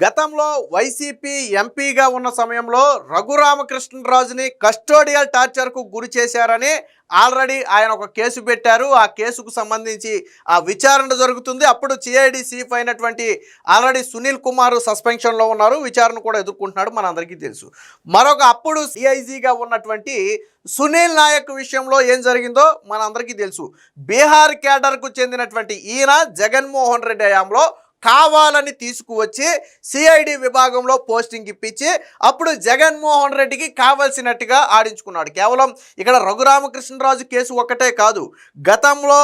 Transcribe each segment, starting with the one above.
గతంలో వైసీపీ ఎంపీగా ఉన్న సమయంలో రఘురామకృష్ణరాజుని కస్టోడియల్ టార్చర్కు గురి చేశారని ఆల్రెడీ ఆయన ఒక కేసు పెట్టారు. ఆ కేసుకు సంబంధించి ఆ విచారణ జరుగుతుంది. అప్పుడు సిఐడి చీఫ్ అయినటువంటి ఆల్రెడీ సునీల్ కుమార్ సస్పెన్షన్లో ఉన్నారు. విచారణ కూడా ఎదుర్కొంటున్నాడు, మనందరికీ తెలుసు. మరొక అప్పుడు సిఐజీగా ఉన్నటువంటి సునీల్ నాయక్ విషయంలో ఏం జరిగిందో మనందరికీ తెలుసు. బీహార్ క్యాడర్కు చెందినటువంటి ఈయన జగన్మోహన్ రెడ్డి హయాంలో కావాలని తీసుకువచ్చి సిఐడి విభాగంలో పోస్టింగ్ ఇప్పించి అప్పుడు జగన్మోహన్ రెడ్డికి కావాల్సినట్టుగా ఆడించుకున్నాడు. కేవలం ఇక్కడ రఘురామకృష్ణరాజు కేసు ఒక్కటే కాదు, గతంలో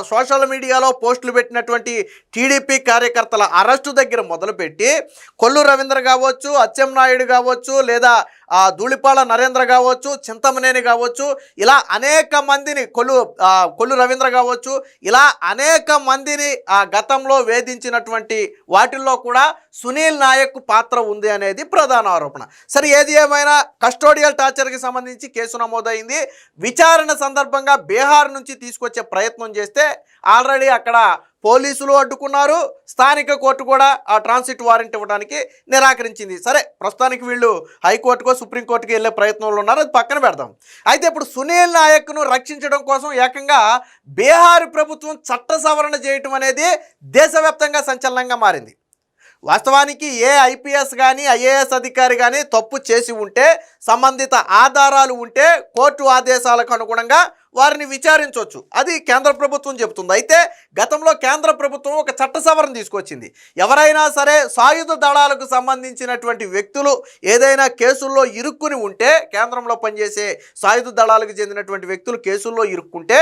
సోషల్ మీడియాలో పోస్టులు పెట్టినటువంటి టీడీపీ కార్యకర్తల అరెస్టు దగ్గర మొదలుపెట్టి కొల్లు రవీంద్ర కావచ్చు, అచ్చెన్నాయుడు కావచ్చు, లేదా ధూళిపాల నరేంద్ర కావచ్చు, చింతమనేని కావచ్చు, ఇలా అనేక మందిని కొల్లు రవీంద్ర కావచ్చు, ఇలా అనేక మందిని గతంలో వేధించినటువంటి వాటిల్లో కూడా సునీల్ నాయక్ పాత్ర ఉంది అనేది ప్రధాన ఆరోపణ. సరే, ఏది ఏమైనా కస్టోడియల్ టార్చర్కి సంబంధించి కేసు నమోదైంది. విచారణ సందర్భంగా బీహార్ నుంచి తీసుకొచ్చే ప్రయత్నం చేస్తే ఆల్రెడీ అక్కడ పోలీసులు అడ్డుకున్నారు. స్థానిక కోర్టు కూడా ఆ ట్రాన్సిట్ వారెంట్ ఇవ్వడానికి నిరాకరించింది. సరే, ప్రస్తుతానికి వీళ్ళు హైకోర్టుకో సుప్రీంకోర్టుకి వెళ్ళే ప్రయత్నంలో ఉన్నారు, అది పక్కన పెడదాం. అయితే ఇప్పుడు సునీల్ నాయక్ను రక్షించడం కోసం ఏకంగా బీహార్ ప్రభుత్వం చట్ట సవరణ చేయటం అనేది దేశవ్యాప్తంగా సంచలనంగా మారింది. వాస్తవానికి ఏ ఐపీఎస్ కానీ ఐఏఎస్ అధికారి కానీ తప్పు చేసి ఉంటే, సంబంధిత ఆధారాలు ఉంటే కోర్టు ఆదేశాలకు అనుగుణంగా వారిని విచారించవచ్చు, అది కేంద్ర ప్రభుత్వం చెబుతుంది. అయితే గతంలో కేంద్ర ప్రభుత్వం ఒక చట్ట సవరణ తీసుకొచ్చింది. ఎవరైనా సరే సాయుధ దళాలకు సంబంధించినటువంటి వ్యక్తులు ఏదైనా కేసుల్లో ఇరుక్కుని ఉంటే, కేంద్రంలో పనిచేసే సాయుధ దళాలకు చెందినటువంటి వ్యక్తులు కేసుల్లో ఇరుక్కుంటే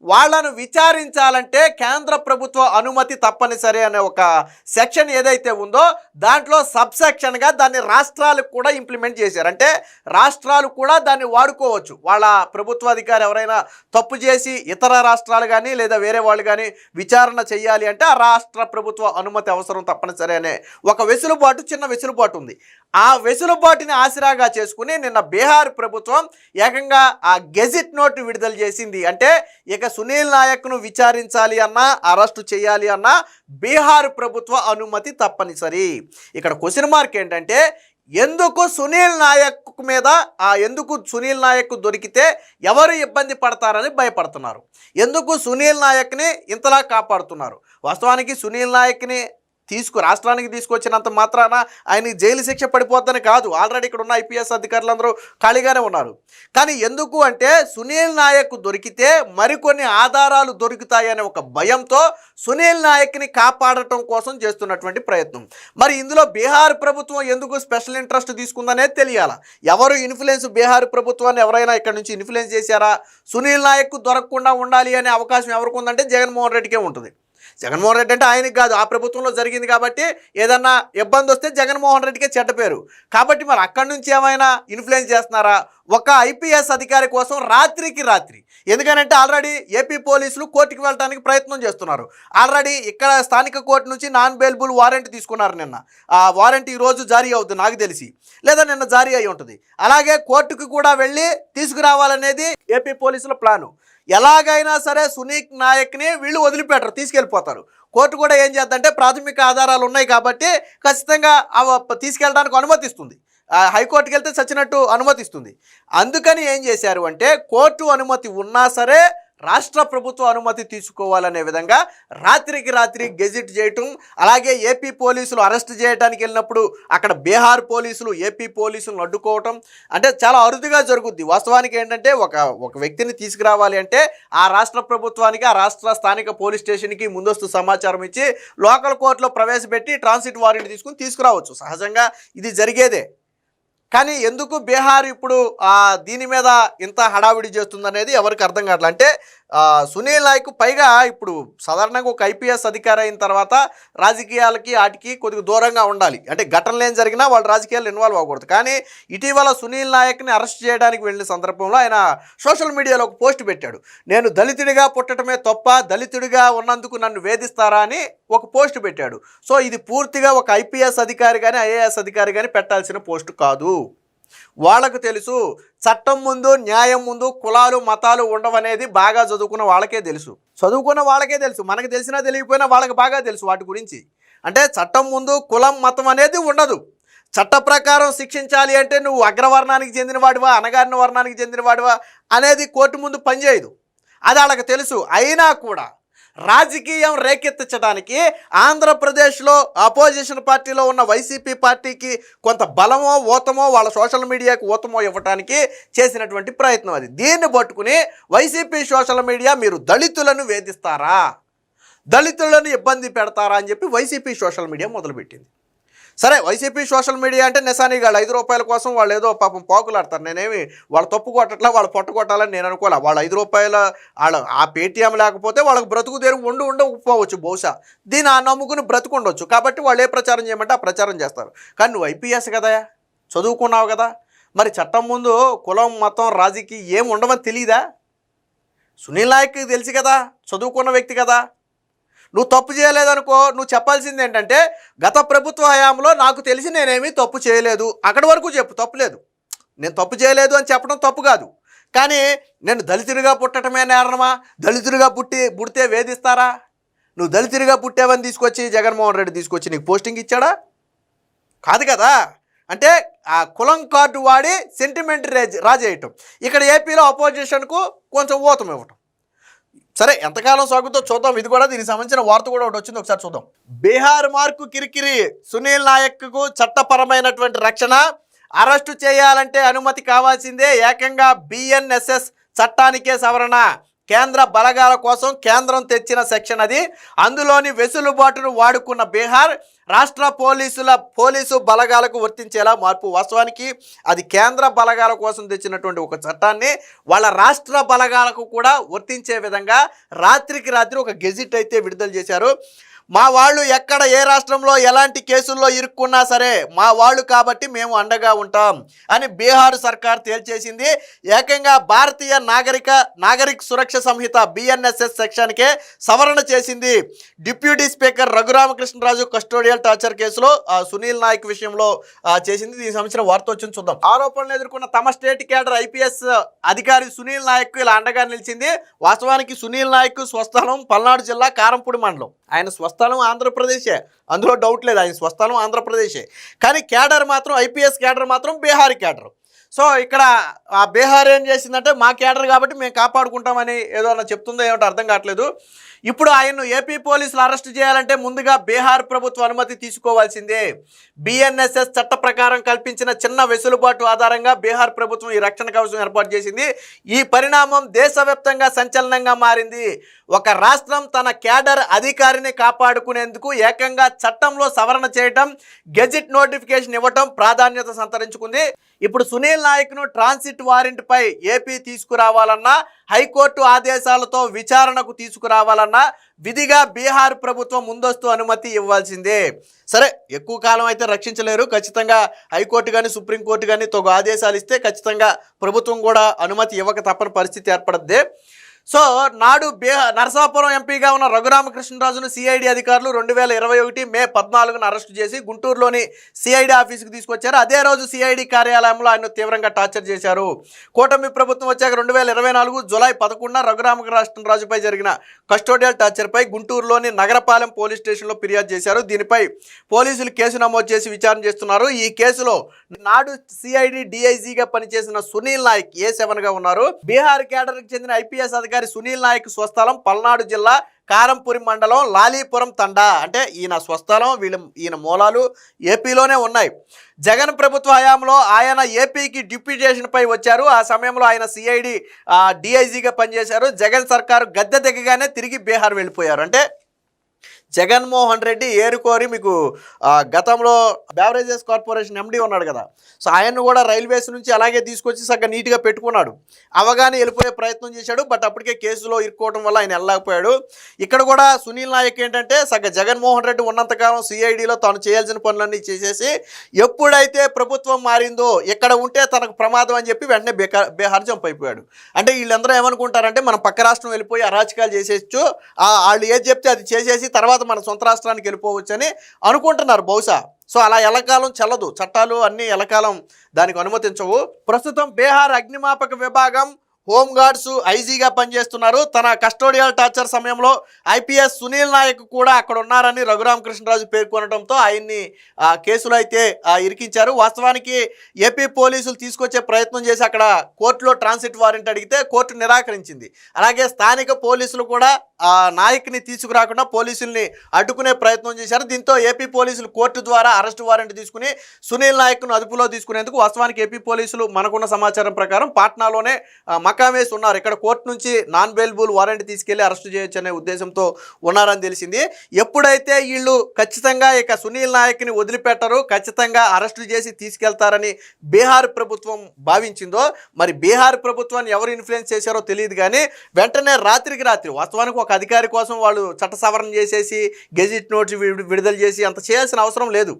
వాళ్లను విచారించాలంటే కేంద్ర ప్రభుత్వ అనుమతి తప్పనిసరి అనే ఒక సెక్షన్ ఏదైతే ఉందో దాంట్లో సబ్ సెక్షన్గా దాన్ని రాష్ట్రాలకు కూడా ఇంప్లిమెంట్ చేశారు. అంటే రాష్ట్రాలు కూడా దాన్ని వాడుకోవచ్చు. వాళ్ళ ప్రభుత్వ అధికారి ఎవరైనా తప్పు చేసి ఇతర రాష్ట్రాలు కానీ లేదా వేరే వాళ్ళు కానీ విచారణ చేయాలి అంటే ఆ రాష్ట్ర ప్రభుత్వ అనుమతి అవసరం తప్పనిసరి అనే ఒక వెసులుబాటు, చిన్న వెసులుబాటు ఉంది. ఆ వెసులుబాటుని ఆసరాగా చేసుకుని నిన్న బీహార్ ప్రభుత్వం ఏకంగా ఆ గెజిట్ నోట్ విడుదల చేసింది. అంటే ఇక సునీల్ నాయక్ను విచారించాలి అన్నా, అరెస్టు చేయాలి అన్నా బీహార్ ప్రభుత్వ అనుమతి తప్పనిసరి. ఇక్కడ క్వశ్చన్ మార్క్ ఏంటంటే, ఎందుకు సునీల్ నాయక్ మీద ఎందుకు సునీల్ నాయక్ దొరికితే ఎవరు ఇబ్బంది పడతారని భయపడుతున్నారు, ఎందుకు సునీల్ నాయక్ని ఇంతలా కాపాడుతున్నారు? వాస్తవానికి సునీల్ నాయక్ని రాష్ట్రానికి తీసుకొచ్చినంత మాత్రాన ఆయనకి జైలు శిక్ష పడిపోద్దని కాదు. ఆల్రెడీ ఇక్కడ ఉన్న ఐపీఎస్ అధికారులందరూ ఖాళీగానే ఉన్నారు. కానీ ఎందుకు అంటే సునీల్ నాయక్ దొరికితే మరికొన్ని ఆధారాలు దొరుకుతాయనే ఒక భయంతో సునీల్ నాయక్ని కాపాడటం కోసం చేస్తున్నటువంటి ప్రయత్నం. మరి ఇందులో బీహార్ ప్రభుత్వం ఎందుకు స్పెషల్ ఇంట్రెస్ట్ తీసుకుందనేది తెలియాలా. ఎవరు ఇన్ఫ్లుయెన్స్, బీహార్ ప్రభుత్వాన్ని ఎవరైనా ఇక్కడ నుంచి ఇన్ఫ్లుయెన్స్ చేశారా? సునీల్ నాయక్ దొరకకుండా ఉండాలి అనే అవకాశం ఎవరికి ఉందంటే జగన్మోహన్ రెడ్డికే ఉంటుంది. జగన్మోహన్ రెడ్డి అంటే ఆయనకి కాదు, ఆ ప్రభుత్వంలో జరిగింది కాబట్టి ఏదన్నా ఇబ్బంది వస్తే జగన్మోహన్ రెడ్డికే చెడ్డ పేరు. కాబట్టి మరి అక్కడి నుంచి ఏమైనా ఇన్ఫ్లుయెన్స్ చేస్తున్నారా? ఒక ఐపీఎస్ అధికారి కోసం రాత్రికి రాత్రి, ఎందుకనంటే ఆల్రెడీ ఏపీ పోలీసులు కోర్టుకు వెళ్ళడానికి ప్రయత్నం చేస్తున్నారు. ఆల్రెడీ ఇక్కడ స్థానిక కోర్టు నుంచి నాన్ బెయిలబుల్ వారెంట్ తీసుకున్నారు నిన్న. ఆ వారెంట్ ఈరోజు జారీ అవుతుంది నాకు తెలిసి, లేదా నిన్న జారీ అయి ఉంటుంది. అలాగే కోర్టుకు కూడా వెళ్ళి తీసుకురావాలనేది ఏపీ పోలీసుల ప్లాను. ఎలాగైనా సరే సునీల్ నాయక్ని వీళ్ళు వదిలిపెట్టరు, తీసుకెళ్ళిపోతారు. కోర్టు కూడా ఏం చేద్దంటే ప్రాథమిక ఆధారాలు ఉన్నాయి కాబట్టి ఖచ్చితంగా తీసుకెళ్ళడానికి అనుమతిస్తుంది. హైకోర్టుకి వెళ్తే చచ్చినట్టు అనుమతిస్తుంది. అందుకని ఏం చేశారు అంటే కోర్టు అనుమతి ఉన్నా సరే రాష్ట్ర ప్రభుత్వ అనుమతి తీసుకోవాలనే విధంగా రాత్రికి రాత్రి గెజిట్ చేయటం. అలాగే ఏపీ పోలీసులు అరెస్ట్ చేయడానికి వెళ్ళినప్పుడు అక్కడ బీహార్ పోలీసులు ఏపీ పోలీసులను అడ్డుకోవటం అంటే చాలా అరుదుగా జరుగుద్ది. వాస్తవానికి ఏంటంటే ఒక వ్యక్తిని తీసుకురావాలి అంటే ఆ రాష్ట్ర ప్రభుత్వానికి, ఆ రాష్ట్ర స్థానిక పోలీస్ స్టేషన్కి ముందస్తు సమాచారం ఇచ్చి లోకల్ కోర్టులో ప్రవేశపెట్టి ట్రాన్సిట్ వారెంట్ తీసుకురావచ్చు. సహజంగా ఇది జరిగేదే. కానీ ఎందుకు బీహార్ ఇప్పుడు దీని మీద ఇంత హడావిడి చేస్తుందనేది ఎవరికి అర్థం కావట్లేదు. అంటే సునీల్ నాయక్ పైగా ఇప్పుడు సాధారణంగా ఒక ఐపీఎస్ అధికారి అయిన తర్వాత రాజకీయాలకి వాటికి కొద్దిగా దూరంగా ఉండాలి. అంటే ఘటనలు ఏం జరిగినా వాళ్ళు రాజకీయాలు ఇన్వాల్వ్ అవ్వకూడదు. కానీ ఇటీవల సునీల్ నాయక్ని అరెస్ట్ చేయడానికి వెళ్ళిన సందర్భంలో ఆయన సోషల్ మీడియాలో ఒక పోస్ట్ పెట్టాడు. నేను దళితుడిగా పుట్టడమే తప్ప, దళితుడిగా ఉన్నందుకు నన్ను వేధిస్తారా అని ఒక పోస్ట్ పెట్టాడు. సో ఇది పూర్తిగా ఒక ఐపీఎస్ అధికారి కానీ ఐఏఎస్ అధికారి కానీ పెట్టాల్సిన పోస్ట్ కాదు. వాళ్ళకు తెలుసు చట్టం ముందు న్యాయం ముందు కులాలు మతాలు ఉండవనేది బాగా చదువుకున్న వాళ్ళకే తెలుసు. చదువుకున్న వాళ్ళకే తెలుసు, మనకు తెలిసినా తెలియకపోయినా వాళ్ళకి బాగా తెలుసు వాటి గురించి. అంటే చట్టం ముందు కులం మతం అనేది ఉండదు. చట్ట ప్రకారం శిక్షించాలి అంటే నువ్వు అగ్రవర్ణానికి చెందినవాడివా అణగారిన వర్ణానికి చెందినవాడివా అనేది కోర్టు ముందు పనిచేయదు. అది వాళ్ళకి తెలుసు. అయినా కూడా రాజకీయం రేకెత్తించడానికి ఆంధ్రప్రదేశ్లో అపోజిషన్ పార్టీలో ఉన్న వైసీపీ పార్టీకి కొంత బలమో ఊతమో వాళ్ళ సోషల్ మీడియాకి ఊతమో ఇవ్వడానికి చేసినటువంటి ప్రయత్నం అది. దీన్ని పట్టుకుని వైసీపీ సోషల్ మీడియా మీరు దళితులను వేధిస్తారా, దళితులను ఇబ్బంది పెడతారా అని చెప్పి వైసీపీ సోషల్ మీడియా మొదలుపెట్టింది. సరే, వైసీపీ సోషల్ మీడియా అంటే నిశానిగాళ్ళు 5 రూపాయల కోసం వాళ్ళు ఏదో పాపం పాకులాడతారు. నేనేమి వాళ్ళ తప్పు కొట్టట్లా, వాళ్ళు పొట్ట కొట్టాలని నేను అనుకోలే. వాళ్ళు 5 రూపాయల వాళ్ళ ఆ పేటీఎం లేకపోతే వాళ్ళకి బ్రతుకు తెరుగు ఉండకపోవచ్చు బహుశా. దీన్ని ఆ నమ్ముకుని బ్రతుకుండొచ్చు. కాబట్టి వాళ్ళు ఏ ప్రచారం చేయమంటే ఆ ప్రచారం చేస్తారు. కానీ నువ్వు ఐపీఎస్ కదా, చదువుకున్నావు కదా, మరి చట్టం ముందు కులం మతం రాజకీయం ఏం ఉండవని తెలియదా? సునీల్ నాయక్కి తెలుసు కదా, చదువుకున్న వ్యక్తి కదా. నువ్వు తప్పు చేయలేదనుకో, నువ్వు చెప్పాల్సింది ఏంటంటే గత ప్రభుత్వ హయాంలో నాకు తెలిసి నేనేమీ తప్పు చేయలేదు, అక్కడి వరకు చెప్పు, తప్పులేదు. నేను తప్పు చేయలేదు అని చెప్పడం తప్పు కాదు. కానీ నేను దళితుడిగా పుట్టడమే నేరమా, దళితుడిగా పుడితే వేధిస్తారా? నువ్వు దళితుడిగా పుట్టావని తీసుకొచ్చి జగన్మోహన్ రెడ్డి తీసుకొచ్చి నీకు పోస్టింగ్ ఇచ్చాడా? కాదు కదా. అంటే ఆ కులం కార్డు వాడి సెంటిమెంట్ రాజేయటం. ఇక్కడ ఏపీలో అపోజిషన్కు కొంచెం ఊతం ఇవ్వటం. సరే, ఎంతకాలం సాగుతో చూద్దాం. ఇది కూడా దీనికి సంబంధించిన వార్త కూడా ఒకటి వచ్చింది, ఒకసారి చూద్దాం. బీహార్ మార్కు కిరికిరి, సునీల్ నాయక్కు చట్టపరమైనటువంటి రక్షణ, అరెస్టు చేయాలంటే అనుమతి కావాల్సిందే, ఏకంగా బిఎన్ఎస్ఎస్ చట్టానికే సవరణ. కేంద్ర బలగాల కోసం కేంద్రం తెచ్చిన సెక్షన్ అది. అందులోని వెసులుబాటును వాడుకున్న బీహార్ రాష్ట్ర పోలీసు బలగాలకు వర్తించేలా మార్పు. వాస్తవానికి అది కేంద్ర బలగాల కోసం తెచ్చినటువంటి ఒక చట్టాన్ని వాళ్ళ రాష్ట్ర బలగాలకు కూడా వర్తించే విధంగా రాత్రికి రాత్రి ఒక గెజిట్ అయితే విడుదల చేశారు. మా వాళ్ళు ఎక్కడ ఏ రాష్ట్రంలో ఎలాంటి కేసుల్లో ఇరుక్కున్నా సరే మా వాళ్ళు కాబట్టి మేము అండగా ఉంటాం అని బీహార్ సర్కార్ తేల్చేసింది. ఏకంగా భారతీయ నాగరిక సురక్ష సంహిత బిఎన్ఎస్ఎస్ సెక్షన్కే సవరణ చేసింది. Deputy speaker Raghuramakrishnaraju custodial torture కేసులో సునీల్ నాయక్ విషయంలో చేసింది. దీనికి సంబంధించిన వార్త వచ్చింది, చూద్దాం. ఆరోపణలు ఎదుర్కొన్న తమ స్టేట్ క్యాడర్ ఐపీఎస్ అధికారి సునీల్ నాయక్ ఇలా అండగా నిలిచింది. వాస్తవానికి సునీల్ నాయక్ స్వస్థలం పల్నాడు జిల్లా కారంపూడి మండలం. ఆయన స్వస్థలం ఆంధ్రప్రదేశే, అందులో డౌట్ లేదు. ఆయన స్వస్థలం ఆంధ్రప్రదేశే. కానీ క్యాడర్ మాత్రం ఐపీఎస్ క్యాడర్ మాత్రం బీహార్ క్యాడర్. సో ఇక్కడ ఆ బీహార్ ఏం చేసిందంటే మా క్యాడర్ కాబట్టి మేము కాపాడుకుంటామని ఏదో చెప్తుందో ఏమిటో అర్థం కావట్లేదు. ఇప్పుడు ఆయన్ను ఏపీ పోలీసులు అరెస్ట్ చేయాలంటే ముందుగా బీహార్ ప్రభుత్వ అనుమతి తీసుకోవాల్సిందే. బిఎన్ఎస్ఎస్ చట్ట ప్రకారం కల్పించిన చిన్న వెసులుబాటు ఆధారంగా బీహార్ ప్రభుత్వం ఈ రక్షణ కవచం ఏర్పాటు చేసింది. ఈ పరిణామం దేశవ్యాప్తంగా సంచలనంగా మారింది. ఒక రాష్ట్రం తన క్యాడర్ అధికారిని కాపాడుకునేందుకు ఏకంగా చట్టంలో సవరణ చేయటం, గెజిట్ నోటిఫికేషన్ ఇవ్వటం ప్రాధాన్యత సంతరించుకుంది. ఇప్పుడు సునీల్ నాయక్ను ట్రాన్సిట్ వారెంట్పై ఏపీ తీసుకురావాలన్నా, హైకోర్టు ఆదేశాలతో విచారణకు తీసుకురావాలన్నా విధిగా బీహార్ ప్రభుత్వం ముందస్తు అనుమతి ఇవ్వాల్సిందే. సరే, ఎక్కువ కాలం అయితే రక్షించలేరు. ఖచ్చితంగా హైకోర్టు కానీ సుప్రీంకోర్టు కానీ తగు ఆదేశాలు ఇస్తే ఖచ్చితంగా ప్రభుత్వం కూడా అనుమతి ఇవ్వక తప్పని పరిస్థితి ఏర్పడద్ది. సో నాడు నరసాపురం ఎంపీగా ఉన్న రఘురామకృష్ణరాజును సిఐడి అధికారులు 2021 మే 14న అరెస్టు చేసి గుంటూరులోని సిఐడి ఆఫీసుకు తీసుకొచ్చారు. అదే రోజు సిఐడి కార్యాలయంలో ఆయన తీవ్రంగా టార్చర్ చేశారు. కూటమి ప్రభుత్వం వచ్చాక 2024 జూలై 11న రఘురామకృష్ణరాజుపై జరిగిన కస్టోడియల్ టార్చర్పై గుంటూరులోని నగరపాలెం పోలీస్ స్టేషన్లో ఫిర్యాదు చేశారు. దీనిపై పోలీసులు కేసు నమోదు చేసి విచారణ చేస్తున్నారు. ఈ కేసులో నాడు సిఐడి డిఐజీగా పనిచేసిన సునీల్ నాయక్ A7గా ఉన్నారు. బీహార్ కేడర్కి చెందిన ఐపీఎస్ అధికారి సునీల్ నాయక్ స్వస్థలం పల్నాడు జిల్లా కారంపూడి మండలం లాలీపురం తండా. అంటే ఈయన స్వస్థలం, ఈయన మూలాలు ఏపీలోనే ఉన్నాయి. జగన్ ప్రభుత్వ హయాంలో ఆయన ఏపీకి డిప్యూటేషన్ పై వచ్చారు. ఆ సమయంలో ఆయన సిఐడి డిఐజీగా పనిచేశారు. జగన్ సర్కారు గద్దె దిగగానే తిరిగి బీహార్ వెళ్ళిపోయారు. అంటే జగన్మోహన్ రెడ్డి ఏరుకోరి మీకు గతంలో బెవరేజెస్ కార్పొరేషన్ ఎండి ఉన్నాడు కదా, సో ఆయన్ను కూడా రైల్వేస్ నుంచి అలాగే తీసుకొచ్చి సగం నీట్గా పెట్టుకున్నాడు. అవగానే వెళ్ళిపోయే ప్రయత్నం చేశాడు. బట్ అప్పటికే కేసులో ఇరుక్కోవడం వల్ల ఆయన వెళ్ళలేకపోయాడు. ఇక్కడ కూడా సునీల్ నాయక్ ఏంటంటే జగన్మోహన్ రెడ్డి ఉన్నంతకాలం సిఐడిలో తాను చేయాల్సిన పనులన్నీ చేసేసి ఎప్పుడైతే ప్రభుత్వం మారిందో ఇక్కడ ఉంటే తనకు ప్రమాదం అని చెప్పి వెంటనే బీహార్ జంప్ అయిపోయాడు. అంటే వీళ్ళందరూ ఏమనుకుంటారంటే మనం పక్క రాష్ట్రం వెళ్ళిపోయి అరాచకాలు చేసేయచ్చు, వాళ్ళు ఏది చెప్తే అది చేసేసి తర్వాత మన సొంత రాష్ట్రానికి వెళ్ళిపోవచ్చని అనుకుంటున్నారు బహుశా. సో అలా ఎల్లకాలం చెల్లదు, చట్టాలు అన్నీ ఎల్లకాలం దానికి అనుమతించవు. ప్రస్తుతం బీహార్ అగ్నిమాపక విభాగం హోంగార్డ్స్ ఐజీగా పనిచేస్తున్నారు. తన కస్టోడియల్ టార్చర్ సమయంలో ఐపీఎస్ సునీల్ నాయక్ కూడా అక్కడ ఉన్నారని రఘురామకృష్ణరాజు పేర్కొనడంతో ఆయన్ని కేసులో అయితే ఇరికించారు. వాస్తవానికి ఏపీ పోలీసులు తీసుకొచ్చే ప్రయత్నం చేసి అక్కడ కోర్టులో ట్రాన్సిట్ వారెంట్ అడిగితే కోర్టు నిరాకరించింది. అలాగే స్థానిక పోలీసులు కూడా నాయక్ని తీసుకురాకుండా పోలీసుల్ని అడ్డుకునే ప్రయత్నం చేశారు. దీంతో ఏపీ పోలీసులు కోర్టు ద్వారా అరెస్ట్ వారెంట్ తీసుకుని సునీల్ నాయక్ను అదుపులో తీసుకునేందుకు వాస్తవానికి ఏపీ పోలీసులు మనకున్న సమాచారం ప్రకారం పాట్నాలోనే మకామేసి ఉన్నారు. ఇక్కడ కోర్టు నుంచి నాన్ బెయిలబుల్ వారెంట్ తీసుకెళ్లి అరెస్ట్ చేయొచ్చు అనే ఉద్దేశంతో ఉన్నారని తెలిసింది. ఎప్పుడైతే వీళ్ళు ఖచ్చితంగా ఇక సునీల్ నాయక్ని వదిలిపెట్టరు, ఖచ్చితంగా అరెస్టు చేసి తీసుకెళ్తారని బీహార్ ప్రభుత్వం భావించిందో, మరి బీహార్ ప్రభుత్వాన్ని ఎవరు ఇన్ఫ్లుయెన్స్ చేశారో తెలియదు. కానీ వెంటనే రాత్రికి రాత్రి వాస్తవానికి ఒక అధికారి కోసం వాళ్ళు చట్ట సవరణ చేసేసి గెజిట్ నోట్స్ విడుదల చేసి అంత చేయాల్సిన అవసరం లేదు.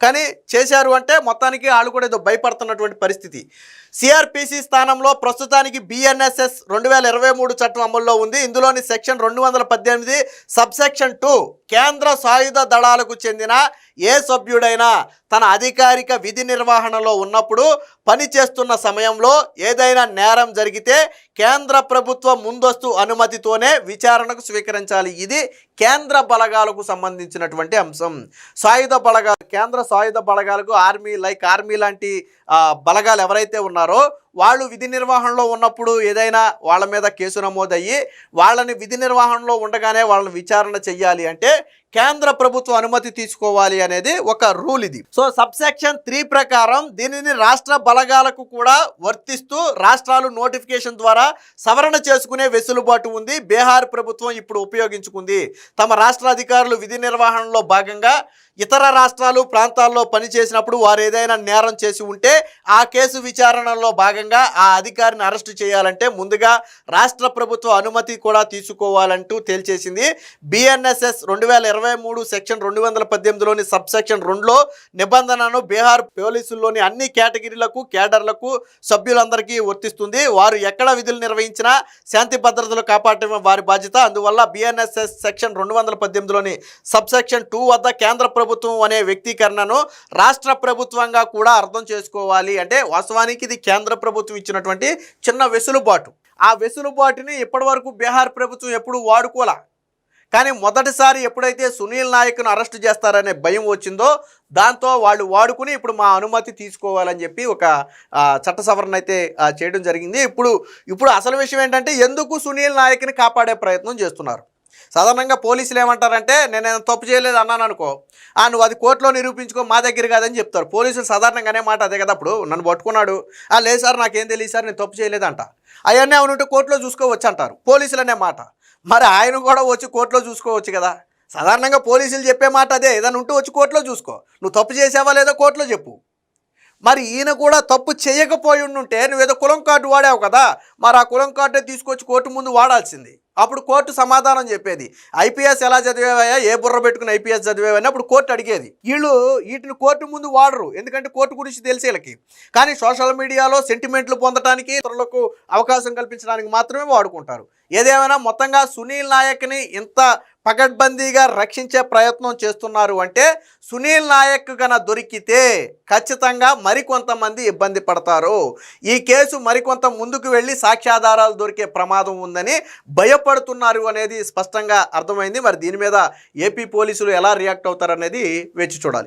కానీ చేశారు అంటే మొత్తానికి వాళ్ళు కూడా ఏదో భయపడుతున్నటువంటి పరిస్థితి. సిఆర్పిసి స్థానంలో ప్రస్తుతానికి బిఎన్ఎస్ఎస్ 2023 చట్టం అమల్లో ఉంది. ఇందులోని సెక్షన్ 218 సబ్సెక్షన్ 2 కేంద్ర సాయుధ దళాలకు చెందిన ఏ సభ్యుడైనా తన అధికారిక విధి నిర్వహణలో ఉన్నప్పుడు పనిచేస్తున్న సమయంలో ఏదైనా నేరం జరిగితే కేంద్ర ప్రభుత్వ ముందస్తు అనుమతితోనే విచారణకు స్వీకరించాలి. ఇది కేంద్ర బలగాలకు సంబంధించినటువంటి అంశం. సాయుధ బలగాలు, కేంద్ర సాయుధ బలగాలకు ఆర్మీ లాంటి బలగాలు ఎవరైతే ఉన్నారో వాళ్ళు విధి నిర్వహణలో ఉన్నప్పుడు ఏదైనా వాళ్ళ మీద కేసు నమోదయ్యి వాళ్ళని విధి నిర్వహణలో ఉండగానే వాళ్ళని విచారణ చెయ్యాలి అంటే కేంద్ర ప్రభుత్వ అనుమతి తీసుకోవాలి అనేది ఒక రూల్ ఇది. సో సబ్సెక్షన్ 3 ప్రకారం దీనిని రాష్ట్ర బలగాలకు కూడా వర్తిస్తూ రాష్ట్రాలు నోటిఫికేషన్ ద్వారా సవరణ చేసుకునే వెసులుబాటు ఉంది. బీహార్ ప్రభుత్వం ఇప్పుడు ఉపయోగించుకుంది. తమ రాష్ట్ర అధికారులు విధి నిర్వహణలో భాగంగా ఇతర రాష్ట్రాలు ప్రాంతాల్లో పనిచేసినప్పుడు వారు ఏదైనా నేరం చేసి ఉంటే ఆ కేసు విచారణలో భాగంగా ఆ అధికారిని అరెస్టు చేయాలంటే ముందుగా రాష్ట్ర ప్రభుత్వ అనుమతి కూడా తీసుకోవాలంటూ తేల్చేసింది. బిఎన్ఎస్ఎస్ 2023 సెక్షన్ 218లోని సబ్సెక్షన్ 2లో నిబంధనను బీహార్ పోలీసుల్లోని అన్ని కేటగిరీలకు కేడర్లకు సభ్యులందరికీ వర్తిస్తుంది. వారు ఎక్కడ విధులు నిర్వహించినా శాంతి భద్రతలు కాపాడటమే వారి బాధ్యత. అందువల్ల బిఎన్ఎస్ఎస్ సెక్షన్ 218లోని సబ్సెక్షన్ 2 వద్ద కేంద్ర ప్రభుత్వం అనే వ్యక్తీకరణను రాష్ట్ర ప్రభుత్వంగా కూడా అర్థం చేసుకోవాలి. అంటే వాస్తవానికి ఇది కేంద్ర ప్రభుత్వం ఇచ్చినటువంటి చిన్న వెసులుబాటు. ఆ వెసులుబాటుని ఇప్పటివరకు బీహార్ ప్రభుత్వం ఎప్పుడు వాడుకోలే. కానీ మొదటిసారి ఎప్పుడైతే సునీల్ నాయక్ను అరెస్ట్ చేస్తారనే భయం వచ్చిందో దాంతో వాళ్ళు వాడుకుని ఇప్పుడు మా అనుమతి తీసుకోవాలని చెప్పి ఒక చట్ట సవరణ అయితే చేయడం జరిగింది. ఇప్పుడు అసలు విషయం ఏంటంటే ఎందుకు సునీల్ నాయక్ని కాపాడే ప్రయత్నం చేస్తున్నారు. సాధారణంగా పోలీసులు ఏమంటారంటే నేను తప్పు చేయలేదు అన్నాను అనుకో, నువ్వు అది కోర్టులో నిరూపించుకో, మా దగ్గర కాదని చెప్తారు. పోలీసులు సాధారణంగానే మాట అదే కదా. అప్పుడు నన్ను పట్టుకున్నాడు, లేదు సార్ నాకేం తెలియదు సార్ నేను తప్పు చేయలేదంట, అవన్నీ అవునుంటే కోర్టులో చూసుకోవచ్చు అంటారు పోలీసులు అనే మాట. మరి ఆయన కూడా వచ్చి కోర్టులో చూసుకోవచ్చు కదా. సాధారణంగా పోలీసులు చెప్పే మాట అదే, ఏదైనా ఉంటే వచ్చి కోర్టులో చూసుకో, నువ్వు తప్పు చేసావా లేదో కోర్టులో చెప్పు. మరి ఈయన కూడా తప్పు చేయకపోయి ఉంటే నువ్వేదో కులం కార్డు వాడావు కదా, మరి ఆ కులం కార్డే తీసుకొచ్చి కోర్టు ముందు వాడాల్సింది. అప్పుడు కోర్టు సమాధానం చెప్పేది. ఐపీఎస్ ఎలా చదివేవా, ఏ బుర్ర పెట్టుకుని ఐపీఎస్ చదివేవని అప్పుడు కోర్టు అడిగేది. వీటిని కోర్టు ముందు వాడరు, ఎందుకంటే కోర్టు గురించి తెలిసి వీళ్ళకి. కానీ సోషల్ మీడియాలో సెంటిమెంట్లు పొందడానికి, ఇతరులకు అవకాశం కల్పించడానికి మాత్రమే వాడుకుంటారు. ఏదేమైనా మొత్తంగా సునీల్ నాయక్ని ఇంత పకడ్బందీగా రక్షించే ప్రయత్నం చేస్తున్నారు అంటే సునీల్ నాయక్ గన దొరికితే ఖచ్చితంగా మరికొంతమంది ఇబ్బంది పడతారు. ఈ కేసు మరికొంత ముందుకు వెళ్ళి సాక్ష్యాధారాలు దొరికే ప్రమాదం ఉందని భయపడుతున్నారు అనేది స్పష్టంగా అర్థమైంది. మరి దీని మీద ఏపీ పోలీసులు ఎలా రియాక్ట్ అవుతారనేది వేచి చూడాలి.